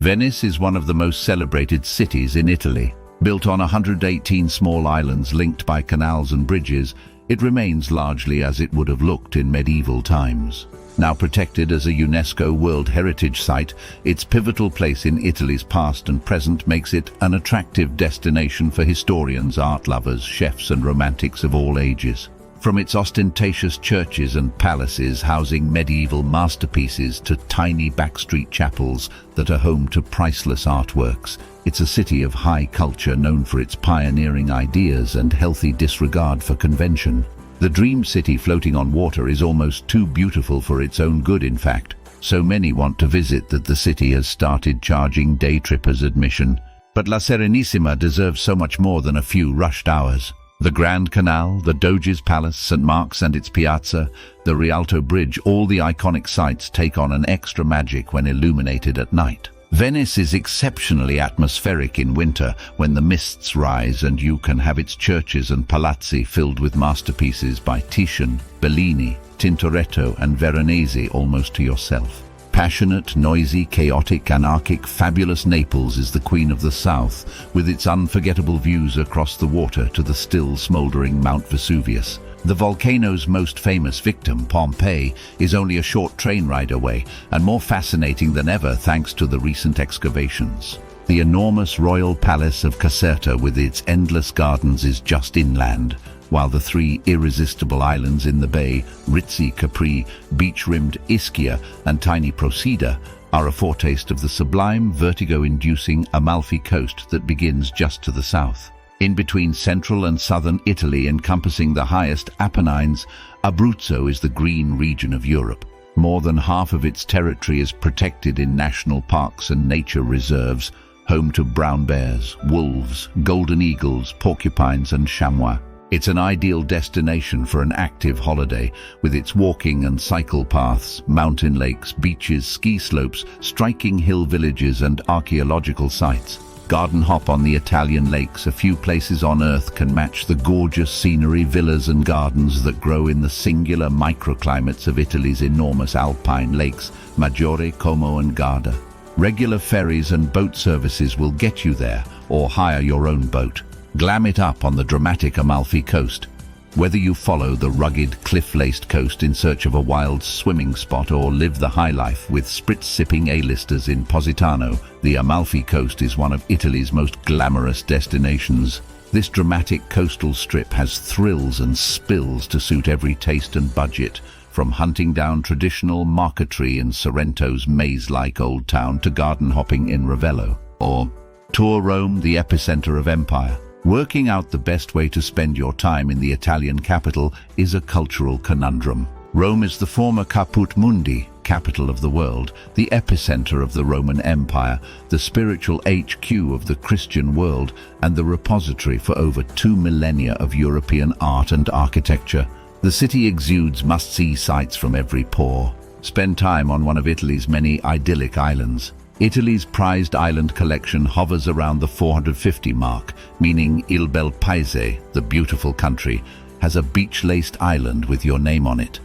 Venice is one of the most celebrated cities in Italy. Built on 118 small islands linked by canals and bridges, it remains largely as it would have looked in medieval times. Now protected as a UNESCO World Heritage Site, its pivotal place in Italy's past and present makes it an attractive destination for historians, art lovers, chefs and romantics of all ages. From its ostentatious churches and palaces housing medieval masterpieces to tiny backstreet chapels that are home to priceless artworks, it's a city of high culture known for its pioneering ideas and healthy disregard for convention. The dream city floating on water is almost too beautiful for its own good, in fact. So many want to visit that the city has started charging day trippers admission. But La Serenissima deserves so much more than a few rushed hours. The Grand Canal, the Doge's Palace, St. Mark's and its Piazza, the Rialto Bridge, all the iconic sites take on an extra magic when illuminated at night. Venice is exceptionally atmospheric in winter when the mists rise, and you can have its churches and palazzi filled with masterpieces by Titian, Bellini, Tintoretto and Veronese almost to yourself. Passionate, noisy, chaotic, anarchic, fabulous Naples is the queen of the south, with its unforgettable views across the water to the still smouldering Mount Vesuvius. The volcano's most famous victim, Pompeii, is only a short train ride away, and more fascinating than ever thanks to the recent excavations. The enormous royal palace of Caserta with its endless gardens is just inland, while the three irresistible islands in the bay, Rizzi, Capri, beach-rimmed Ischia and tiny Procida, are a foretaste of the sublime, vertigo-inducing Amalfi Coast that begins just to the south. In between central and southern Italy, encompassing the highest Apennines, Abruzzo is the green region of Europe. More than half of its territory is protected in national parks and nature reserves, home to brown bears, wolves, golden eagles, porcupines and chamois. It's an ideal destination for an active holiday, with its walking and cycle paths, mountain lakes, beaches, ski slopes, striking hill villages and archaeological sites. Garden hop on the Italian lakes. A few places on Earth can match the gorgeous scenery, villas and gardens that grow in the singular microclimates of Italy's enormous alpine lakes, Maggiore, Como and Garda. Regular ferries and boat services will get you there, or hire your own boat. Glam it up on the dramatic Amalfi Coast. Whether you follow the rugged, cliff-laced coast in search of a wild swimming spot or live the high life with spritz-sipping A-listers in Positano, the Amalfi Coast is one of Italy's most glamorous destinations. This dramatic coastal strip has thrills and spills to suit every taste and budget, from hunting down traditional marquetry in Sorrento's maze-like old town to garden hopping in Ravello. Or tour Rome, the epicenter of empire. Working out the best way to spend your time in the Italian capital is a cultural conundrum. Rome is the former Caput Mundi, capital of the world, the epicenter of the Roman Empire, the spiritual HQ of the Christian world, and the repository for over 2 millennia of European art and architecture. The city exudes must-see sights from every pore. Spend time on one of Italy's many idyllic islands. Italy's prized island collection hovers around the 450 mark, meaning Il Bel Paese, the beautiful country, has a beach-laced island with your name on it.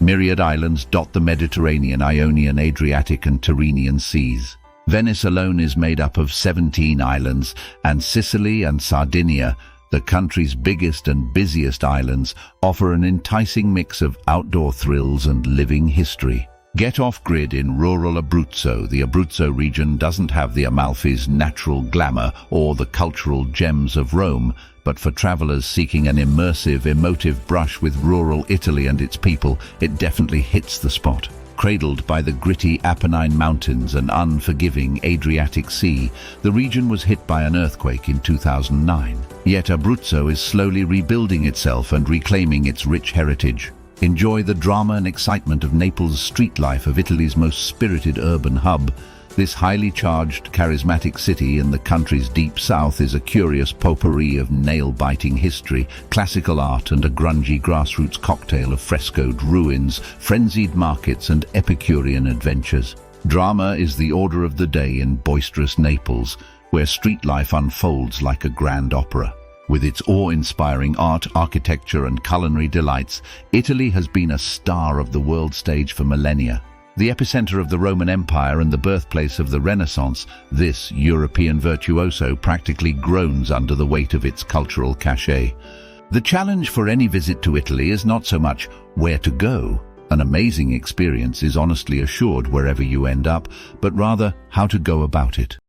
Myriad islands dot the Mediterranean, Ionian, Adriatic and Tyrrhenian seas. Venice alone is made up of 17 islands, and Sicily and Sardinia, the country's biggest and busiest islands, offer an enticing mix of outdoor thrills and living history. Get off-grid in rural Abruzzo. The Abruzzo region doesn't have the Amalfi's natural glamour or the cultural gems of Rome, but for travelers seeking an immersive, emotive brush with rural Italy and its people, it definitely hits the spot. Cradled by the gritty Apennine Mountains and unforgiving Adriatic Sea, the region was hit by an earthquake in 2009. Yet Abruzzo is slowly rebuilding itself and reclaiming its rich heritage. Enjoy the drama and excitement of Naples' street life, of Italy's most spirited urban hub. This highly charged, charismatic city in the country's deep south is a curious potpourri of nail-biting history, classical art and a grungy grassroots cocktail of frescoed ruins, frenzied markets and Epicurean adventures. Drama is the order of the day in boisterous Naples, where street life unfolds like a grand opera. With its awe-inspiring art, architecture and culinary delights, Italy has been a star of the world stage for millennia. The epicenter of the Roman Empire and the birthplace of the Renaissance, this European virtuoso practically groans under the weight of its cultural cachet. The challenge for any visit to Italy is not so much where to go. An amazing experience is honestly assured wherever you end up, but rather how to go about it.